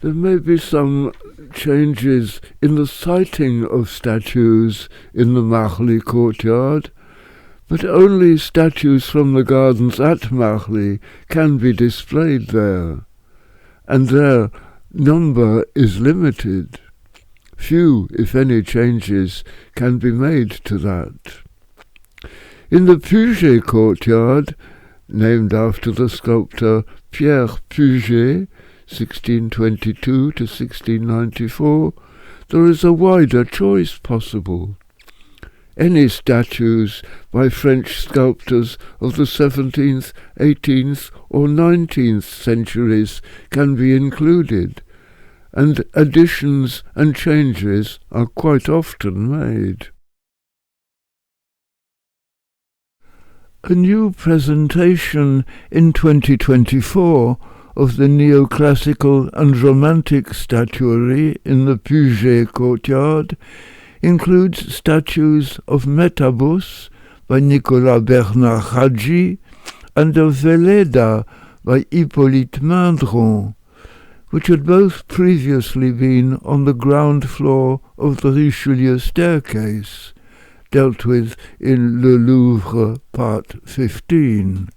There may be some changes in the siting of statues in the Marly courtyard, but only statues from the gardens at Marly can be displayed there, and their number is limited. Few, if any, changes can be made to that. In the Puget Courtyard, named after the sculptor Pierre Puget, 1622 to 1694, there is a wider choice possible. Any statues by French sculptors of the 17th, 18th or 19th centuries can be included, and additions and changes are quite often made. A new presentation in 2024 of the neoclassical and romantic statuary in the Puget Courtyard includes statues of Metabus by Nicolas Bernard Hadji and of Velleda by Hippolyte Mindron, which had both previously been on the ground floor of the Richelieu staircase, dealt with in Le Louvre, Part 15.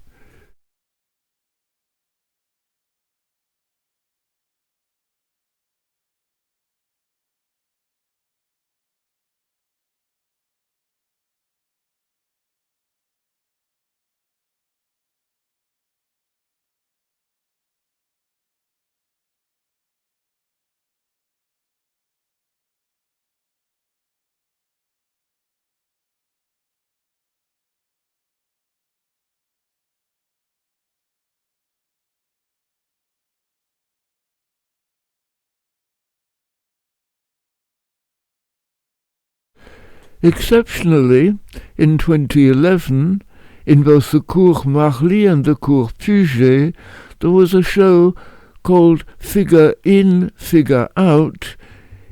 Exceptionally, in 2011, in both the Cour Marly and the Cour Puget, there was a show called Figure In, Figure Out,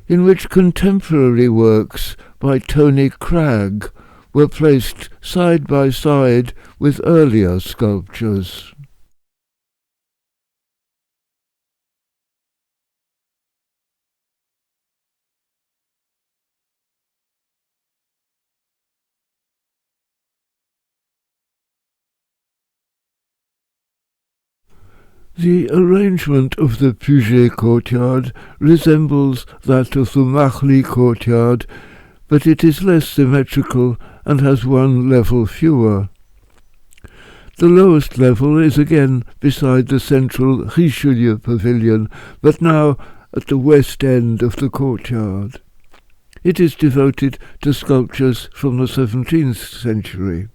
in which contemporary works by Tony Cragg were placed side by side with earlier sculptures. The arrangement of the Puget Courtyard resembles that of the Marly Courtyard, but it is less symmetrical and has one level fewer. The lowest level is again beside the central Richelieu pavilion, but now at the west end of the courtyard. It is devoted to sculptures from the 17th century.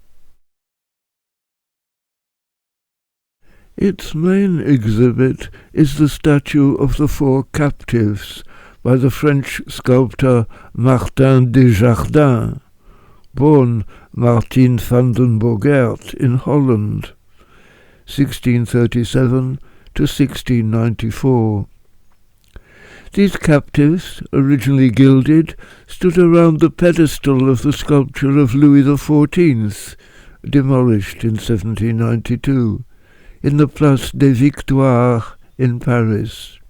Its main exhibit is the statue of the Four Captives by the French sculptor Martin Desjardins, born Martin van den Bogaert in Holland, 1637 to 1694. These captives, originally gilded, stood around the pedestal of the sculpture of Louis XIV, demolished in 1792. In the Place des Victoires in Paris.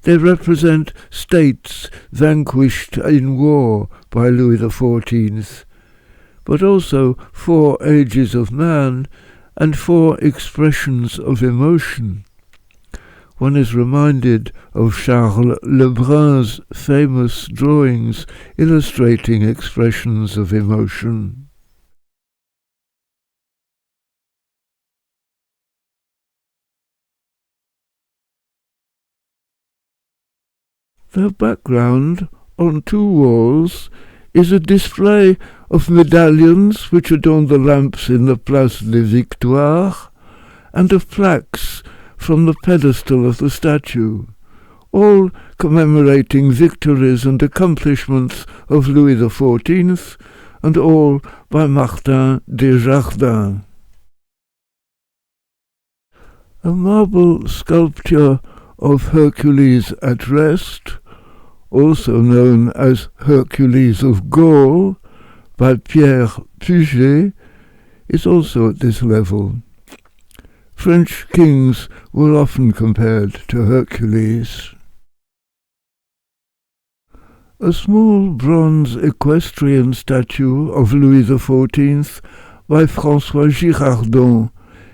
They represent states vanquished in war by Louis XIV, but also 4 ages of man and 4 expressions of emotion. One is reminded of Charles Lebrun's famous drawings illustrating expressions of emotion. The background, on 2 walls, is a display of medallions which adorn the lamps in the Place des Victoires, and of plaques from the pedestal of the statue, all commemorating victories and accomplishments of Louis XIV, and all by Martin Desjardins. A marble sculpture of Hercules at rest, also known as Hercules of Gaul, by Pierre Puget, is also at this level. French kings were often compared to Hercules. A small bronze equestrian statue of Louis XIV by François Girardon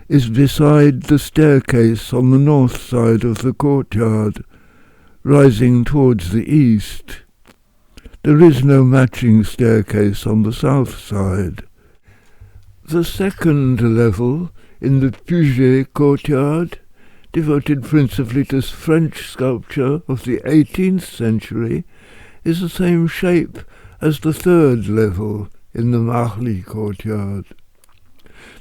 is beside the staircase on the north side of the courtyard, rising towards the east. There is no matching staircase on the south side. The second level, in the Puget Courtyard, devoted principally to French sculpture of the 18th century, is the same shape as the third level in the Marly Courtyard.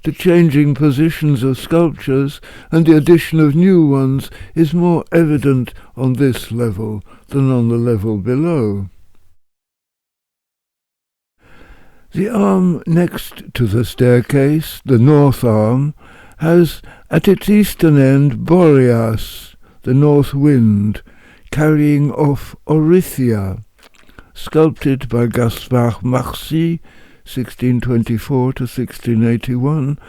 The changing positions of sculptures and the addition of new ones is more evident on this level than on the level below. The arm next to the staircase, the north arm, has at its eastern end Boreas, the north wind, carrying off Orithyia, sculpted by Gaspard Marcy, 1624 to 1681,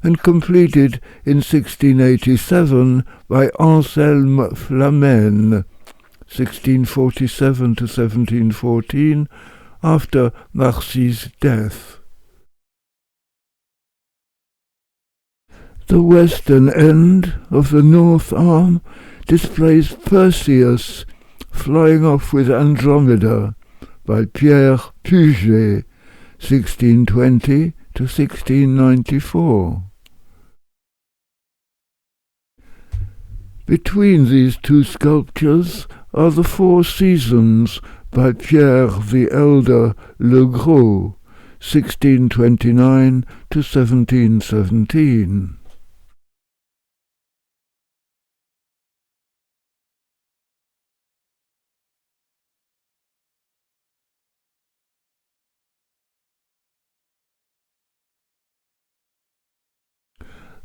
and completed in 1687 by Anselme Flamène, 1647 to 1714, after Marcy's death. The western end of the north arm displays Perseus flying off with Andromeda by Pierre Puget, 1620 to 1694. Between these two sculptures are the Four Seasons by Pierre the Elder Le Gros, 1629 to 1717.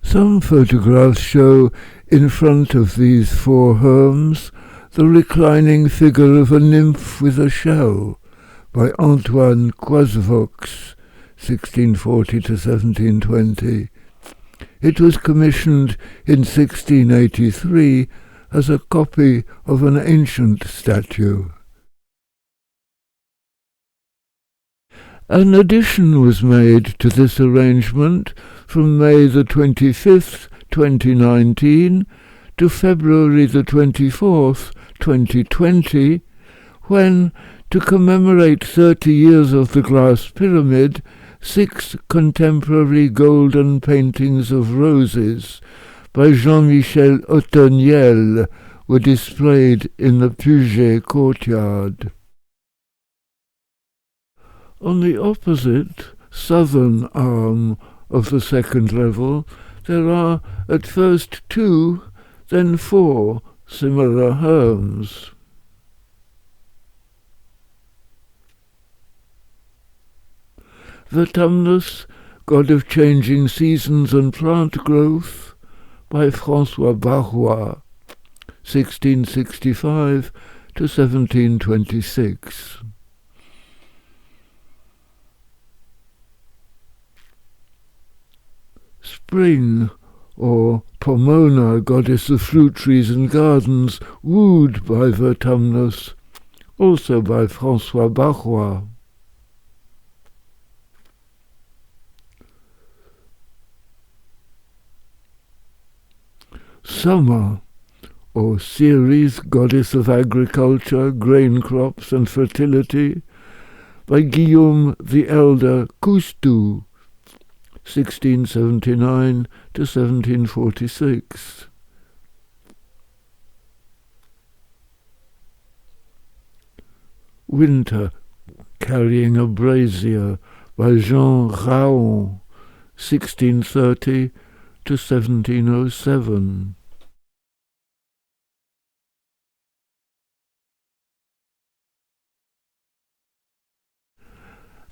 Some photographs show, in front of these four herms, the reclining figure of a nymph with a shell, by Antoine Coisevaux, 1640 to 1720. It was commissioned in 1683 as a copy of an ancient statue. An addition was made to this arrangement from May the 25th, 2019 to February the 24th, 2020, when, to commemorate 30 years of the glass pyramid, 6 contemporary golden paintings of roses by Jean-Michel Ottoniel were displayed in the Puget Courtyard. On the opposite, southern arm of the second level, there are at first 2, then 4 similar herms. Vertumnus, god of changing seasons and plant growth, by François Barrois, 1665 to 1726. Spring, or Pomona, goddess of fruit trees and gardens, wooed by Vertumnus, also by François Barrois. Summer, or Ceres, goddess of agriculture, grain crops and fertility, by Guillaume the Elder Cousteau, 1679 to 1746. Winter, carrying a brazier, by Jean Raon, 1630 to 1707.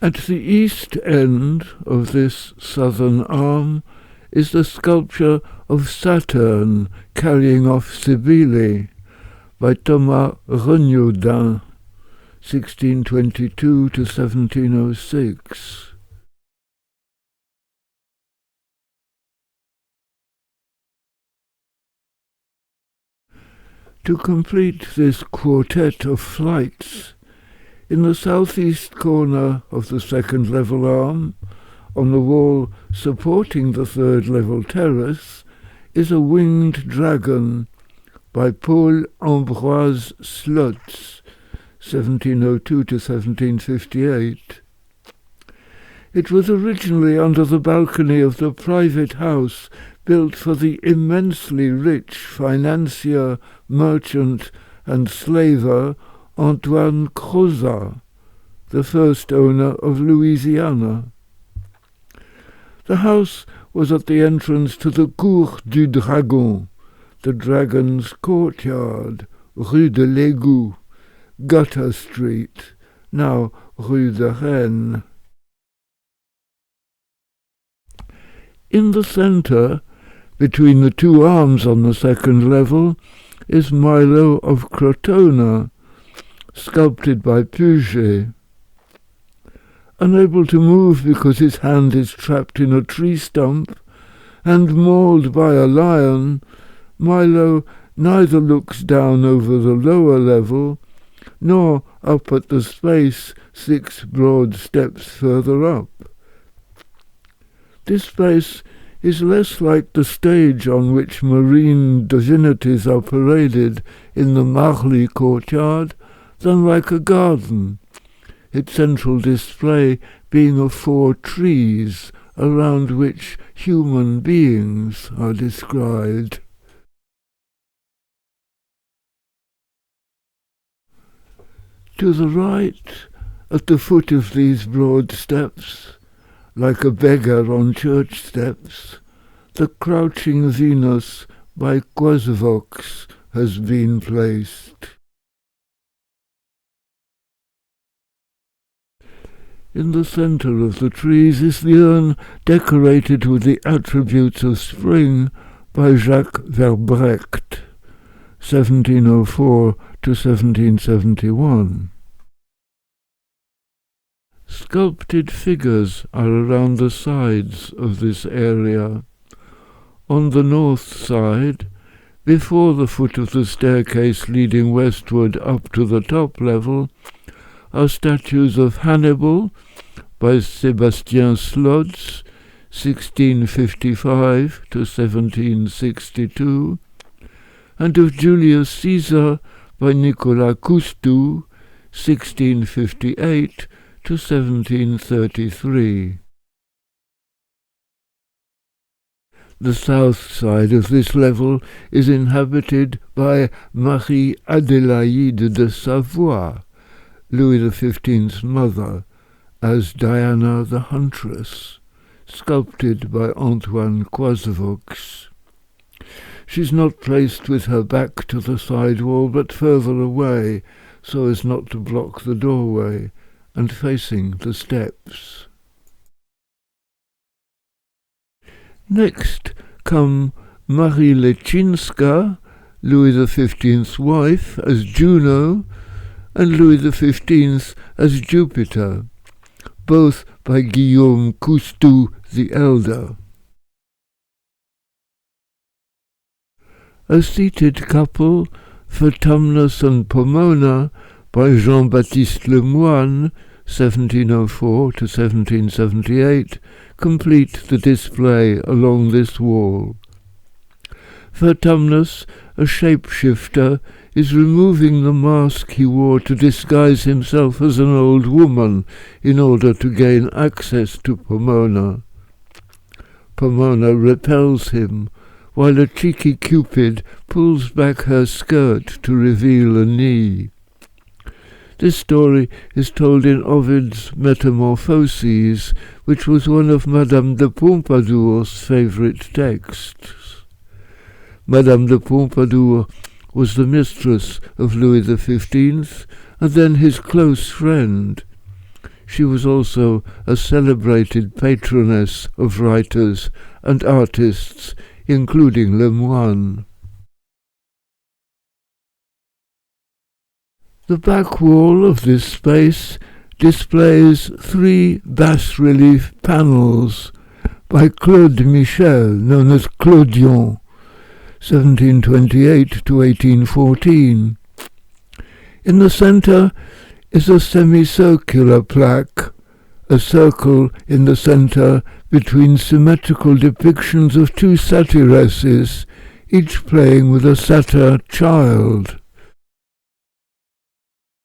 At the east end of this southern arm is the sculpture of Saturn carrying off Cybele by Thomas Renaudin, 1622 to 1706. To complete this quartet of flights, in the southeast corner of the second level arm, on the wall supporting the third level terrace, is a winged dragon by Paul Ambroise Slotz, 1702 to 1758. It was originally under the balcony of the private house built for the immensely rich financier, merchant and slaver Antoine Crozat, the first owner of Louisiana. The house was at the entrance to the Cour du Dragon, the Dragon's Courtyard, Rue de l'Égout, Gutter Street, now Rue de Rennes. In the centre, between the two arms on the second level, is Milo of Crotona, sculpted by Puget. Unable to move because his hand is trapped in a tree stump, and mauled by a lion, Milo neither looks down over the lower level, nor up at the space 6 broad steps further up. This space is less like the stage on which marine divinities are paraded in the Marly Courtyard than like a garden, its central display being of 4 trees around which human beings are described. To the right, at the foot of these broad steps, like a beggar on church steps, the Crouching Venus by Quasvox has been placed. In the centre of the trees is the urn decorated with the attributes of spring by Jacques Verbrecht, 1704 to 1771. Sculpted figures are around the sides of this area. On the north side, before the foot of the staircase leading westward up to the top level, are statues of Hannibal by Sébastien Slotz, 1655 to 1762, and of Julius Caesar by Nicolas Coustou, 1658 to 1733. The south side of this level is inhabited by Marie Adélaïde de Savoie, Louis XV's mother, as Diana the Huntress, sculpted by Antoine Quasvox. She's not placed with her back to the side wall, but further away, so as not to block the doorway, and facing the steps. Next come Marie Leczinska, Louis XV's wife, as Juno, and Louis XV as Jupiter, both by Guillaume Coustou the Elder. A seated couple, Vertumnus and Pomona, by Jean-Baptiste Lemoine, 1704 to 1778, complete the display along this wall. Vertumnus, a shapeshifter, is removing the mask he wore to disguise himself as an old woman in order to gain access to Pomona. Pomona repels him, while a cheeky Cupid pulls back her skirt to reveal a knee. This story is told in Ovid's Metamorphoses, which was one of Madame de Pompadour's favourite texts. Madame de Pompadour was the mistress of Louis XV, and then his close friend. She was also a celebrated patroness of writers and artists, including Lemoine. The back wall of this space displays 3 bas-relief panels by Claude Michel, known as Claudion, 1728 to 1814. In the centre is a semicircular plaque, a circle in the centre between symmetrical depictions of two satyresses, each playing with a satyr child.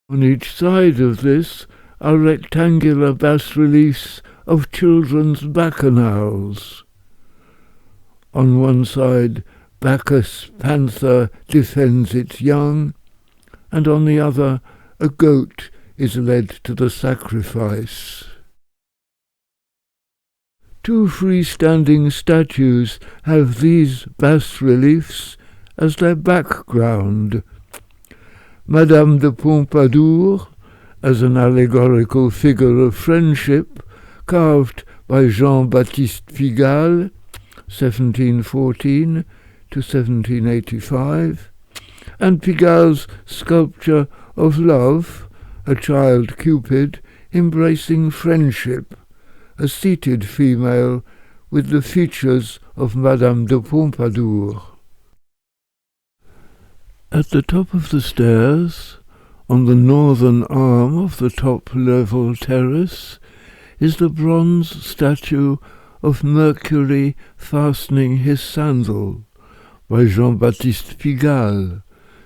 On each side of this are rectangular bas-reliefs of children's bacchanals. On one side, Bacchus panther defends its young, and on the other, a goat is led to the sacrifice. Two freestanding statues have these bas-reliefs as their background. Madame de Pompadour, as an allegorical figure of friendship, carved by Jean-Baptiste Pigalle, 1714 to 1785, and Pigalle's sculpture of Love, a child Cupid embracing friendship, a seated female with the features of Madame de Pompadour. At the top of the stairs, on the northern arm of the top-level terrace, is the bronze statue of Mercury fastening his sandal by Jean-Baptiste Pigalle,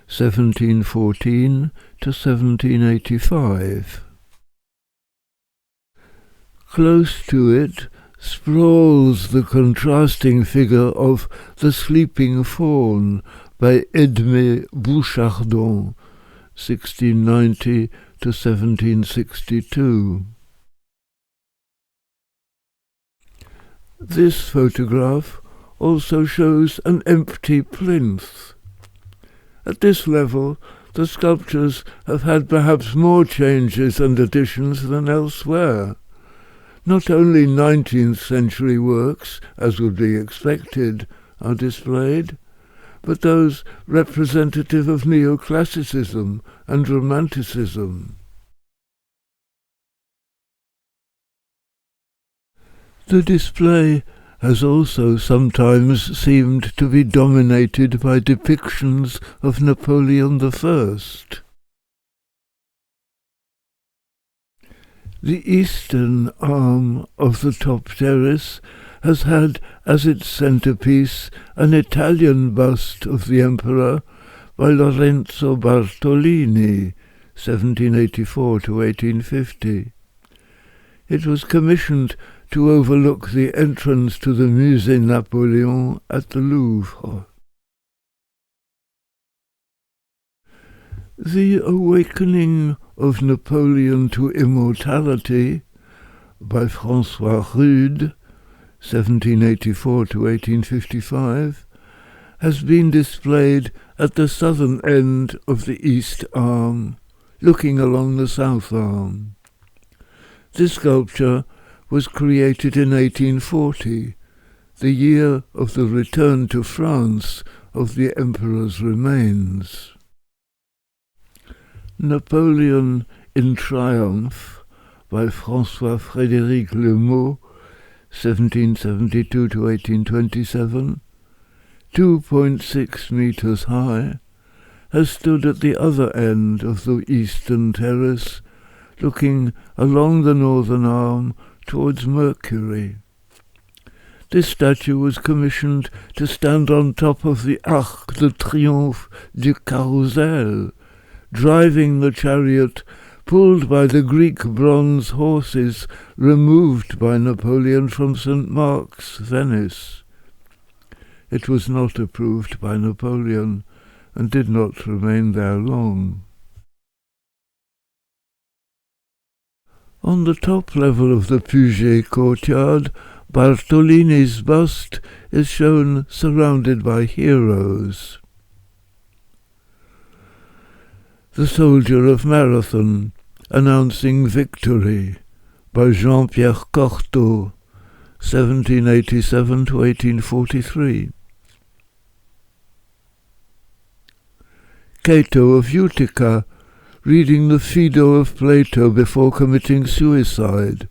1714 to 1785. Close to it sprawls the contrasting figure of The Sleeping Faun by Edmé Bouchardon, 1690 to 1762. This photograph also shows an empty plinth. At this level, the sculptures have had perhaps more changes and additions than elsewhere. Not only 19th century works, as would be expected, are displayed, but those representative of neoclassicism and romanticism. The display has also sometimes seemed to be dominated by depictions of Napoleon I. The eastern arm of the top terrace has had as its centrepiece an Italian bust of the emperor by Lorenzo Bartolini, 1784 to 1850. It was commissioned to overlook the entrance to the Musée Napoléon at the Louvre. The Awakening of Napoleon to Immortality by François Rude, 1784 to 1855, has been displayed at the southern end of the east arm, looking along the south arm. This sculpture was created in 1840, the year of the return to France of the Emperor's remains. Napoleon in Triumph by François-Frédéric Lemeau, 1772 to 1827, 2.6 meters high, has stood at the other end of the eastern terrace, looking along the northern arm towards Mercury. This statue was commissioned to stand on top of the Arc de Triomphe du Carrousel, driving the chariot pulled by the Greek bronze horses removed by Napoleon from St. Mark's, Venice. It was not approved by Napoleon and did not remain there long. On the top level of the Puget Courtyard, Bartolini's bust is shown surrounded by heroes. The Soldier of Marathon, announcing victory, by Jean-Pierre Cortot, 1787 to 1843. Cato of Utica, reading the Phaedo of Plato before committing suicide,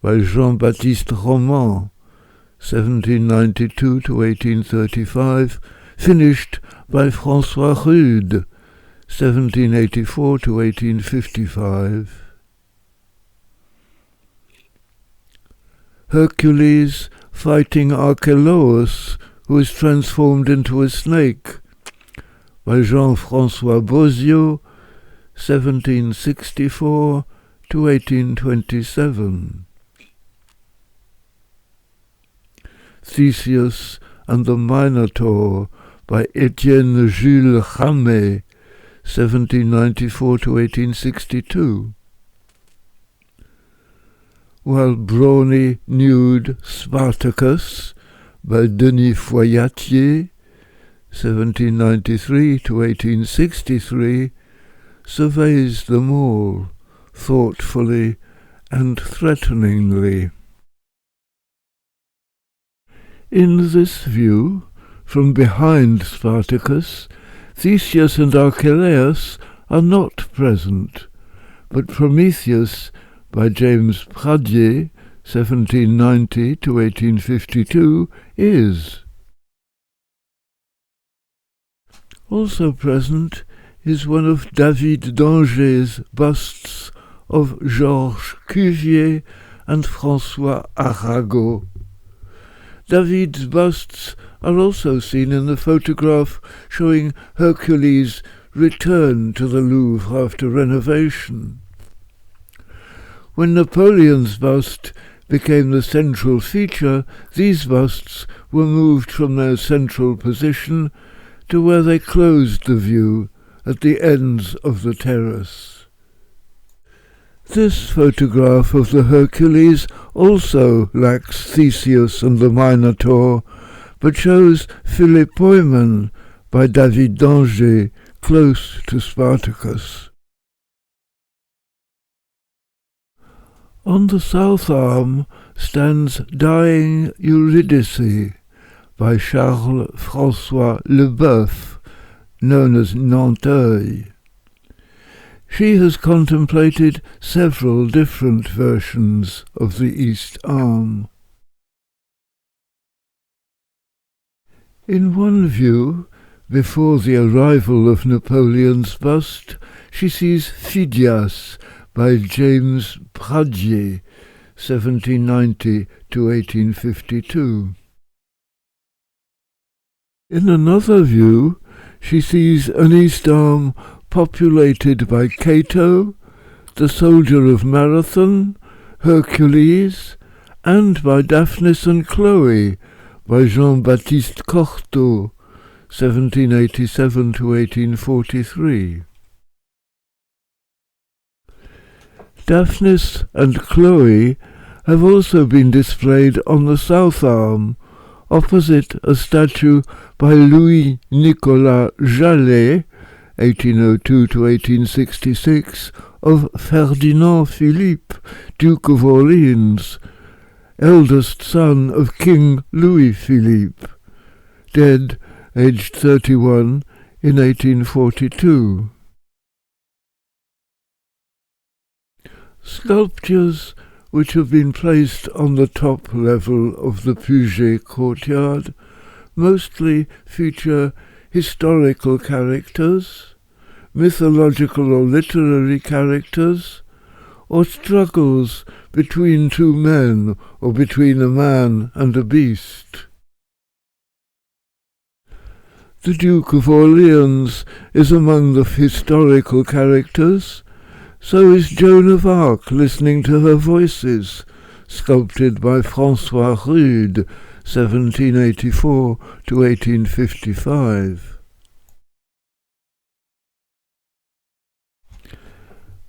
by Jean-Baptiste Roman, 1792 to 1835, finished by François Rude, 1784 to 1855. Hercules fighting Archelaus, who is transformed into a snake, by Jean-François Boziaux, 1764 to 1827. Theseus and the Minotaur, by Étienne Jules Ramé, 1794 to 1862. While brawny nude Spartacus, by Denis Foyatier, 1793 to 1863, surveys them all thoughtfully and threateningly. In this view, from behind Spartacus, Theseus and Archelaus are not present, but Prometheus, by James Pradier, 1790 to 1852, is. Also present is one of David d'Angers' busts of Georges Cuvier and François Arago. David's busts are also seen in the photograph showing Hercules' return to the Louvre after renovation. When Napoleon's bust became the central feature, these busts were moved from their central position to where they closed the view at the ends of the terrace. This photograph of the Hercules also lacks Theseus and the Minotaur, but shows Philopoemen by David d'Angers close to Spartacus. On the south arm stands Dying Eurydice by Charles-François Leboeuf, known as Nanteuil. She has contemplated several different versions of the east arm. In one view, before the arrival of Napoleon's bust, she sees Phidias by James Pradier, 1790 to 1852. In another view, she sees an east arm populated by Cato, the soldier of Marathon, Hercules, and by Daphnis and Chloe, by Jean-Baptiste Cortot, 1787 to 1843. Daphnis and Chloe have also been displayed on the south arm, opposite a statue by Louis-Nicolas Jallet, 1802 to 1866, of Ferdinand Philippe, Duke of Orleans, eldest son of King Louis Philippe, dead aged 31 in 1842. Sculptures which have been placed on the top level of the Puget Courtyard mostly feature historical characters, mythological or literary characters, or struggles between two men or between a man and a beast. The Duke of Orleans is among the historical characters. So is Joan of Arc listening to her voices, sculpted by François Rude, 1784 to 1855.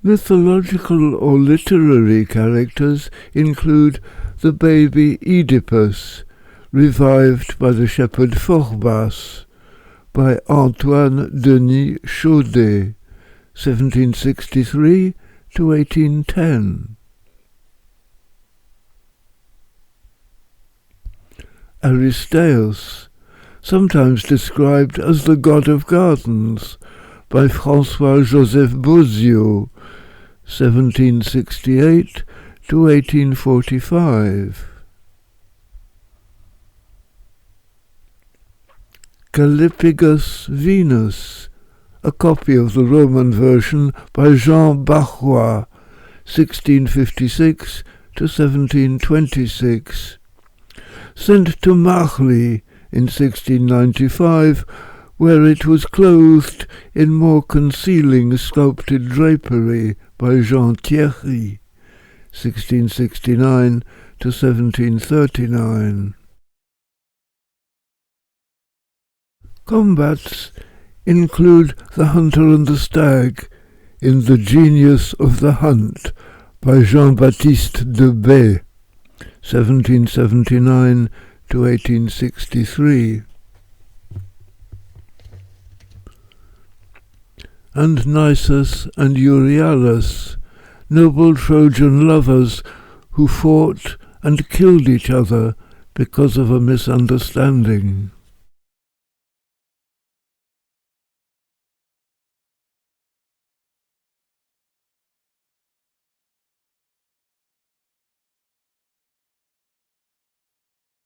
Mythological or literary characters include the baby Oedipus, revived by the shepherd Phorbas, by Antoine Denis Chaudet, 1763 to 1810. Aristeus, sometimes described as the god of gardens, by François-Joseph Boziaux, 1768 to 1845. Callipygus Venus, a copy of the Roman version by Jean Barrois, 1656 to 1726. Sent to Marly in 1695, where it was clothed in more concealing sculpted drapery by Jean Thierry, 1669 to 1739. Combats include The Hunter and the Stag in The Genius of the Hunt by Jean-Baptiste de Bay, 1779 to 1863. And Nisus and Euryalus, noble Trojan lovers who fought and killed each other because of a misunderstanding.